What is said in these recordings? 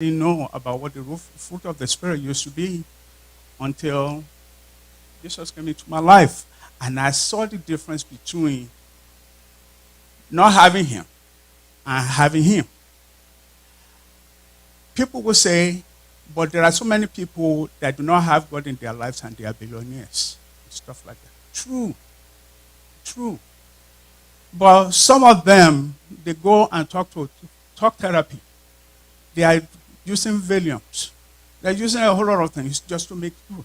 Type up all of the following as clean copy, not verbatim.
didn't know about what the fruit of the Spirit used to be until Jesus came into my life. And I saw the difference between not having Him and having Him. People will say, but there are so many people that do not have God in their lives and they are billionaires. Stuff like that. True. True. But some of them, they go and talk therapy. They are using volumes. They're using a whole lot of things just to make you.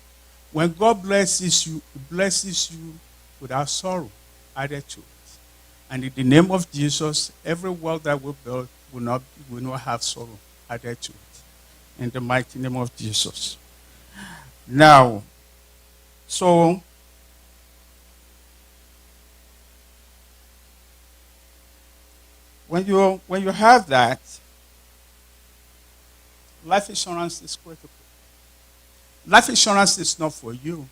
When God blesses you, He blesses you without sorrow added to it. And in the name of Jesus, every world that we build will not have sorrow added to it. In the mighty name of Jesus. Now, so when you have that, life insurance is critical. Life insurance is not for you.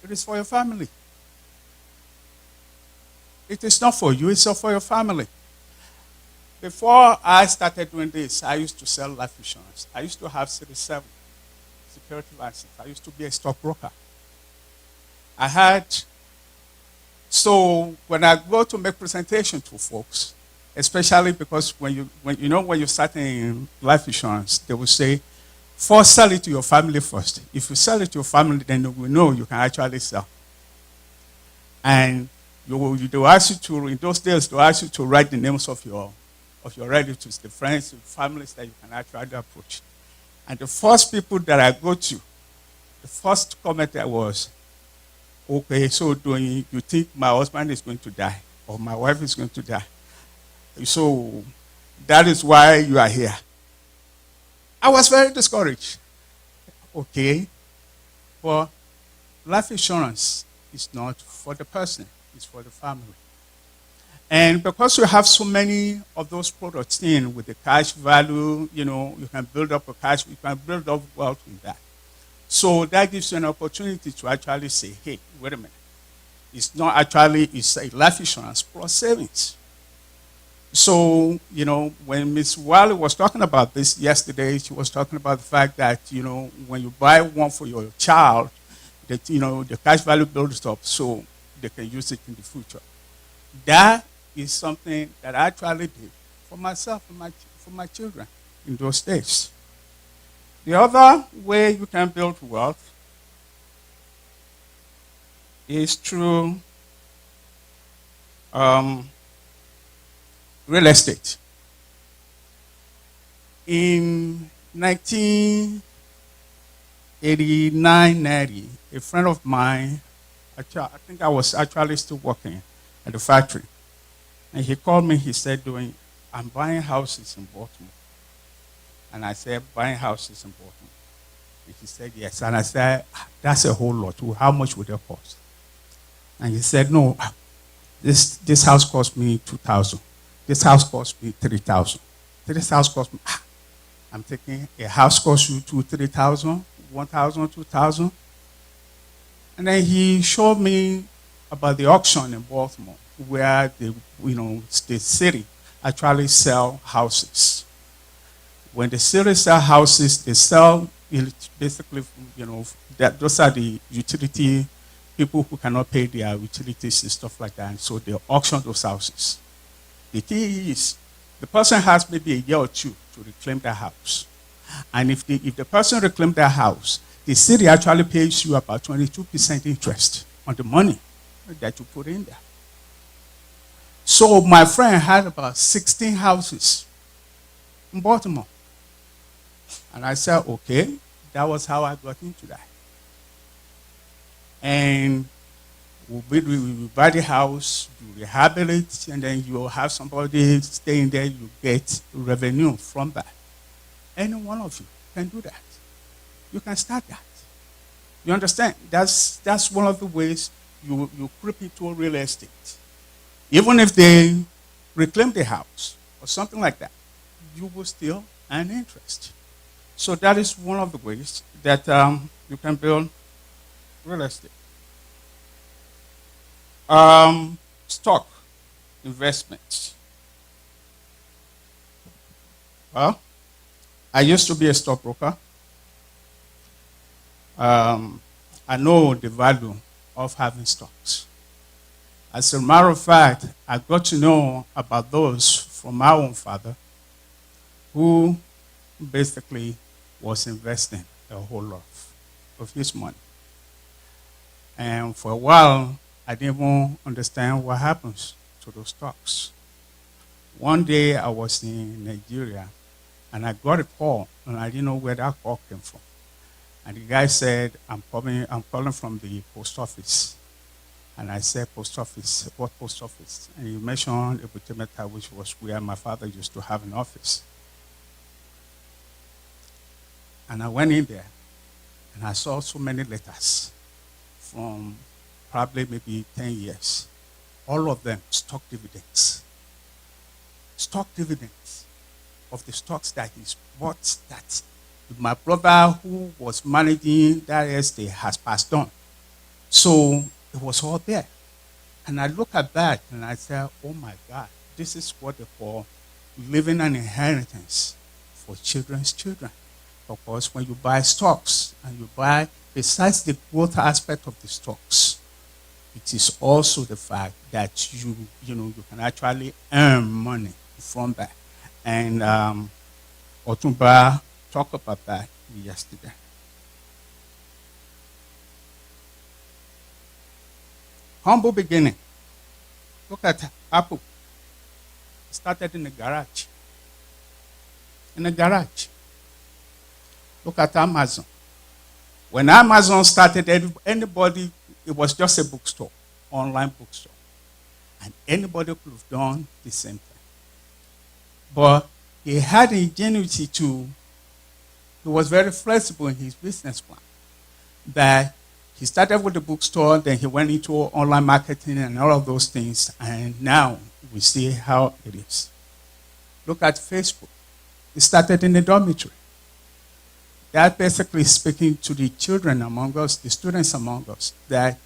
It is for your family. It is not for you, it's for your family. Before I started doing this, I used to sell life insurance. I used to have Series 7 security license. I used to be a stockbroker. So when I go to make presentation to folks, especially because when you start in life insurance, they will say, first sell it to your family first. If you sell it to your family, then they will know you can actually sell. And they'll ask you to, in those days, they'll ask you to write the names of your relatives, the friends, the families that you can actually approach. And the first people that I go to, the first comment that was, okay, so you think my husband is going to die or my wife is going to die? So that is why you are here. I was very discouraged. Okay, but life insurance is not for the person, it's for the family. And because you have so many of those products in with the cash value, you can build up you can build up wealth with that. So that gives you an opportunity to actually say, hey, wait a minute. It's a life insurance plus savings. So, when Ms. Wiley was talking about this yesterday, she was talking about the fact that, when you buy one for your child, that, the cash value builds up so they can use it in the future. That is something that I actually did for myself and for my children in those days. The other way you can build wealth is through real estate. In 1989-90, a friend of mine, I think I was actually still working at the factory, and he called me, he said, I'm buying houses in Baltimore. And I said, buying houses in Baltimore. And he said, yes. And I said, that's a whole lot. How much would it cost? And he said, no, this house cost me $2,000. This house cost me $3,000. This house cost me, I'm thinking a house costs you $2,000, $3,000, $1,000, $2,000. And then he showed me about the auction in Baltimore, where the city actually sell houses. When the city sell houses, they sell basically, those are the utility people who cannot pay their utilities and stuff like that. And so they auction those houses. The thing is, the person has maybe a year or two to reclaim that house. And if the person reclaims that house, the city actually pays you about 22% interest on the money that you put in there. So my friend had about 16 houses in Baltimore. And I said, okay, that was how I got into that. And we buy the house, you rehabilitate, and then you have somebody staying there, you get revenue from that. Any one of you can do that. You can start that. You understand? That's one of the ways you creep into real estate. Even if they reclaim the house or something like that, you will still earn interest. So that is one of the ways that you can build real estate. Stock investments. Well, I used to be a stockbroker. I know the value of having stocks. As a matter of fact, I got to know about those from my own father who basically was investing a whole lot of his money. And for a while, I didn't even understand what happens to those stocks. One day I was in Nigeria and I got a call and I didn't know where that call came from. And the guy said, I'm calling from the post office. And I said, post office, what post office? And he mentioned Ebutemeta, which was where my father used to have an office. And I went in there and I saw so many letters from probably maybe 10 years. All of them stock dividends. Stock dividends of the stocks that he's bought that my brother who was managing that estate has passed on. So it was all there. And I look at that and I say, oh my God, this is what they call leaving an inheritance for children's children. Because when you buy stocks and you buy, besides the growth aspect of the stocks, it is also the fact that you can actually earn money from that. And Otumba talked about that yesterday. Humble beginning. Look at Apple. It started in a garage. In a garage. Look at Amazon. When Amazon started, anybody, it was just a bookstore, online bookstore. And anybody could have done the same thing. But he had ingenuity to, he was very flexible in his business plan. That he started with the bookstore, then he went into online marketing and all of those things, and now we see how it is. Look at Facebook. It started in the dormitory. That basically speaking to the children among us, the students among us, that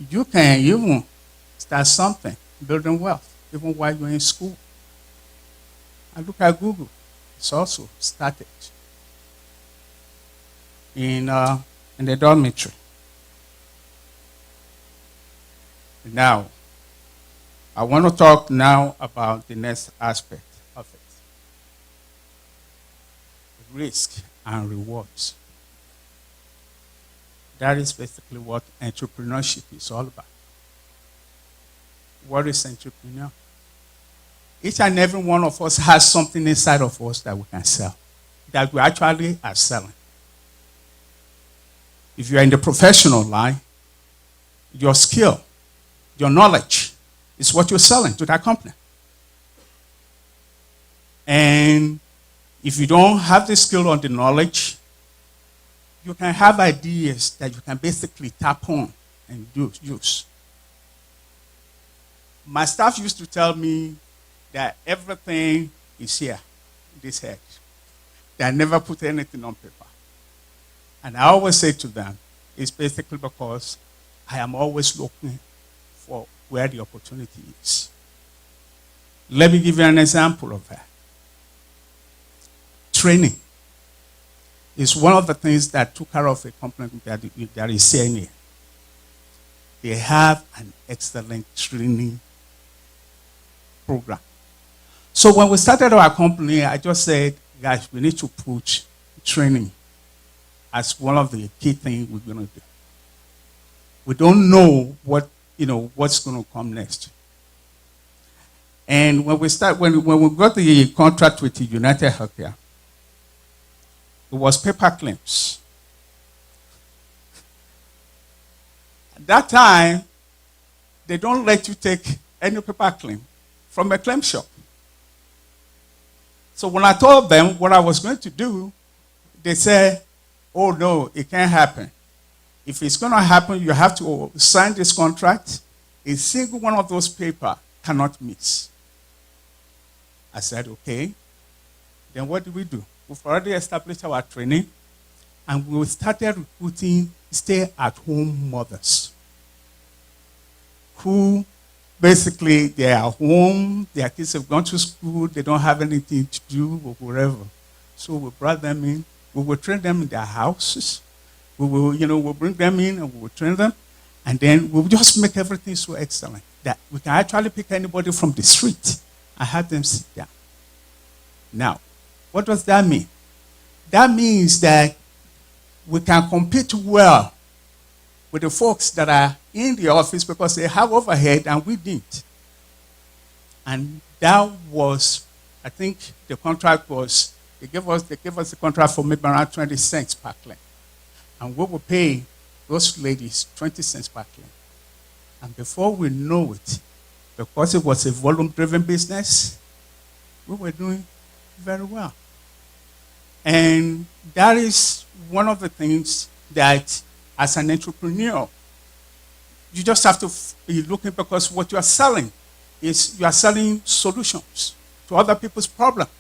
you can even start something, building wealth, even while you're in school. And look at Google. It's also started in the dormitory. Now, I want to talk now about the next aspect of it. Risk and rewards. That is basically what entrepreneurship is all about. What is entrepreneur? Each and every one of us has something inside of us that we can sell, that we actually are selling. If you are in the professional line, your skill, your knowledge is what you're selling to that company. And if you don't have the skill or the knowledge, you can have ideas that you can basically tap on and use. My staff used to tell me that everything is here, in this head. They never put anything on paper. And I always say to them, it's basically because I am always looking for where the opportunity is. Let me give you an example of that. Training is one of the things that took care of a company that is saying here. They have an excellent training program. So when we started our company, I just said, guys, we need to put training as one of the key things we're going to do. We don't know what's going to come next. And when we got the contract with the United Healthcare, it was paper claims. At that time, they don't let you take any paper claim from a claim shop. So when I told them what I was going to do, they said, oh no, it can't happen. If it's going to happen, you have to sign this contract. A single one of those papers cannot miss. I said, okay. Then what do? We've already established our training, and we started recruiting stay-at-home mothers who Basically, they are home, their kids have gone to school, they don't have anything to do or whatever. So we brought them in. We will train them in their houses. We will, we'll bring them in and we will train them. And then we'll just make everything so excellent that we can actually pick anybody from the street and have them sit down. Now, what does that mean? That means that we can compete well with the folks that are in the office because they have overhead and we didn't. And that was, I think the contract was, they gave us the contract for maybe around 20 cents per claim. And we will pay those ladies 20 cents per claim. And before we know it, because it was a volume-driven business, we were doing very well. And that is one of the things that, as an entrepreneur, you just have to be looking, because what you are selling is you are selling solutions to other people's problems.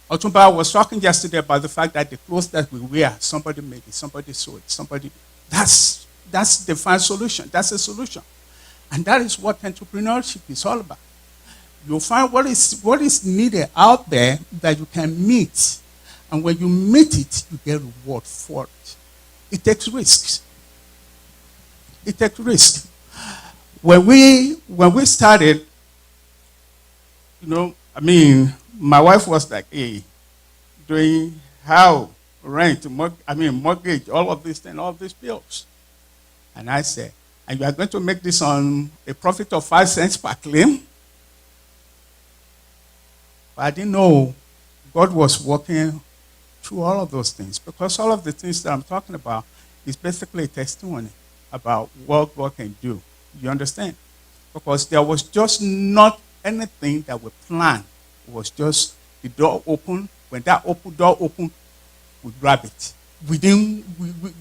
Otumba was talking yesterday about the fact that the clothes that we wear, somebody made it, somebody sewed it, that's the fine solution. That's a solution. And that is what entrepreneurship is all about. You'll find what is needed out there that you can meet. And when you meet it, you get reward for it. It takes risks. It takes risks. When we started, my wife was like, hey, doing how, rent, mortgage, all of these bills. And I said, and you are going to make this on a profit of 5 cents per claim? But I didn't know God was working through all of those things, because all of the things that I'm talking about is basically a testimony about what God can do. You understand? Because there was just not anything that we planned. It was just the door open. When that door opened, we grab it. We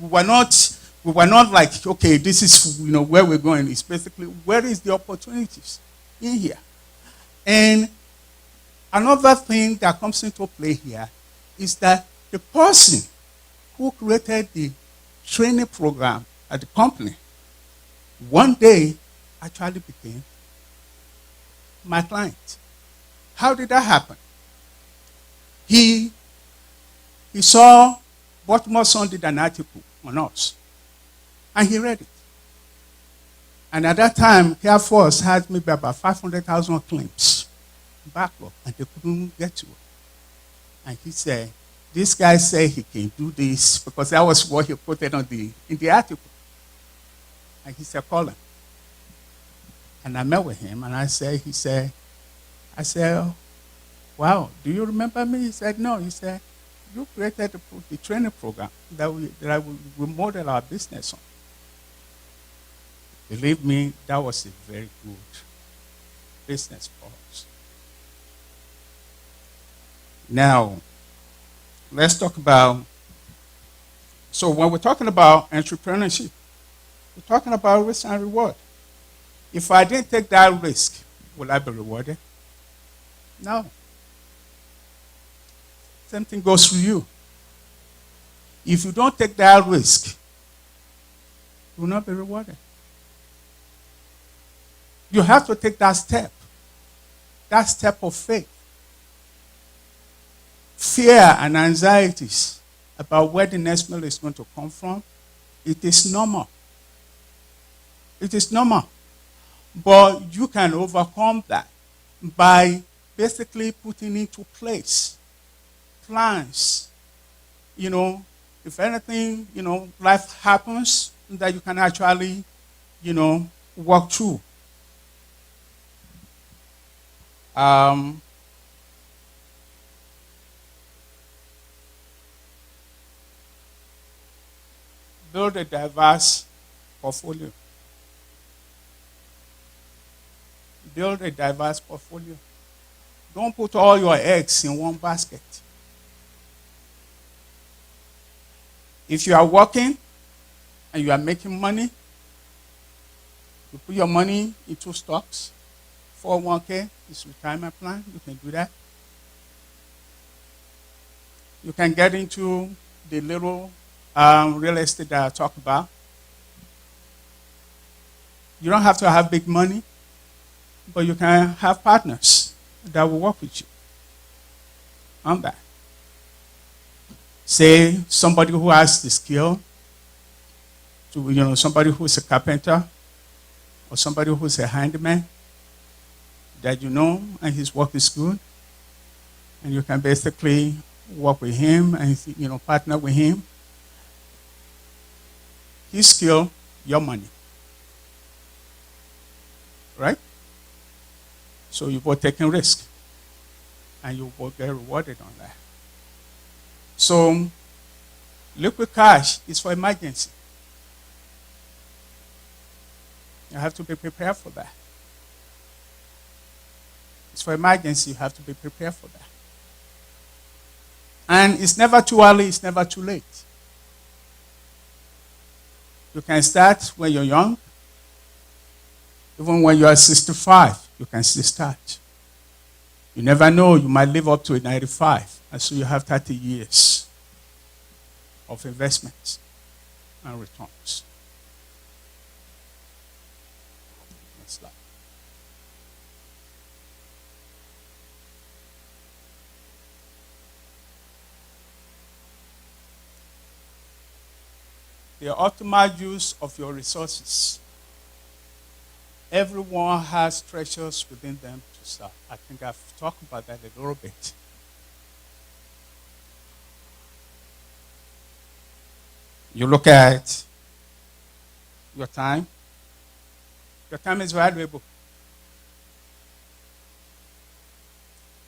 were not like, okay, this is where we're going. It's basically, where is the opportunities in here? And another thing that comes into play here is that the person who created the training program at the company one day actually became my client. How did that happen? He saw Baltimore Sun did an article on us, and he read it. And at that time, Air Force had maybe about 500,000 claims backlog, and they couldn't get to it. And he said, this guy said he can do this, because that was what he put in the article. And he said, call him. And I met with him, and I said, wow, do you remember me? He said, no. He said, you created the training program that we model our business on. Believe me, that was a very good business for us. Now, let's talk about, so when we're talking about entrepreneurship, we're talking about risk and reward. If I didn't take that risk, will I be rewarded? No. Same thing goes for you. If you don't take that risk, you will not be rewarded. You have to take that step of faith. Fear and anxieties about where the next meal is going to come from, it is normal. It is normal. But you can overcome that by basically putting into place plans. If anything, life happens, that you can actually, walk through. Build a diverse portfolio. Build a diverse portfolio. Don't put all your eggs in one basket. If you are working and you are making money, you put your money into stocks. 401k is retirement plan. You can do that. You can get into the little real estate that I talk about. You don't have to have big money, but you can have partners that will work with you on that. Say somebody who has the skill, somebody who's a carpenter or somebody who's a handyman that you know and his work is good, and you can basically work with him and partner with him. His skill, your money. Right? So you both taking risk, and you both get rewarded on that. So liquid cash is for emergency. You have to be prepared for that. It's for emergency. You have to be prepared for that. And it's never too early. It's never too late. You can start when you're young. Even when you are 65, you can still start. You never know. You might live up to 95. And so you have 30 years of investments and returns. Next slide. The optimal use of your resources. Everyone has treasures within them to serve. I think I've talked about that a little bit. You look at your time. Your time is valuable.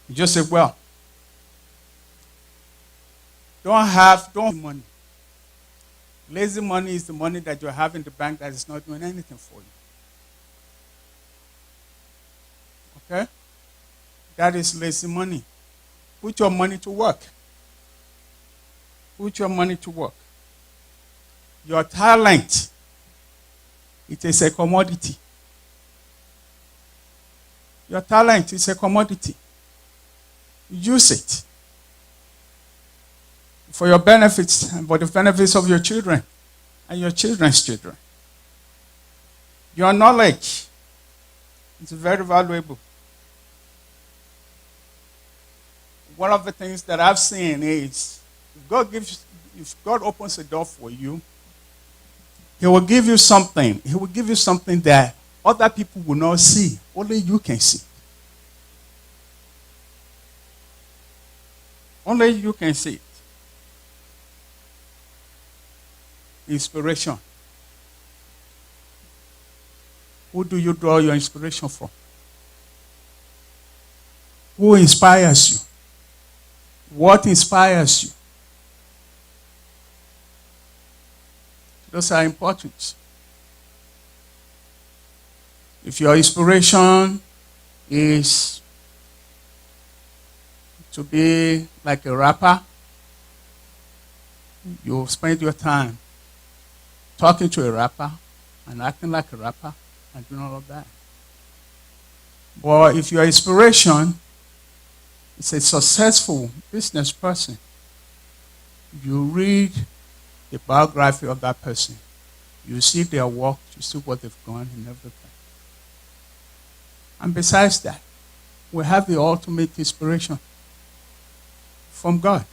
You just say, well, don't money. Lazy money is the money that you have in the bank that is not doing anything for you. Okay? That is lazy money. Put your money to work. Put your money to work. Your talent, it is a commodity. Your talent is a commodity. Use it for your benefits and for the benefits of your children and your children's children. Your knowledge is very valuable. One of the things that I've seen is if God opens a door for you, He will give you something. He will give you something that other people will not see. Only you can see. Only you can see it. Inspiration. Who do you draw your inspiration from? Who inspires you? What inspires you? Those are important. If your inspiration is to be like a rapper, you spend your time talking to a rapper and acting like a rapper and doing all of that. But if your inspiration is a successful business person, you read the biography of that person. You see their work, you see what they've done and everything. And besides that, we have the ultimate inspiration from God.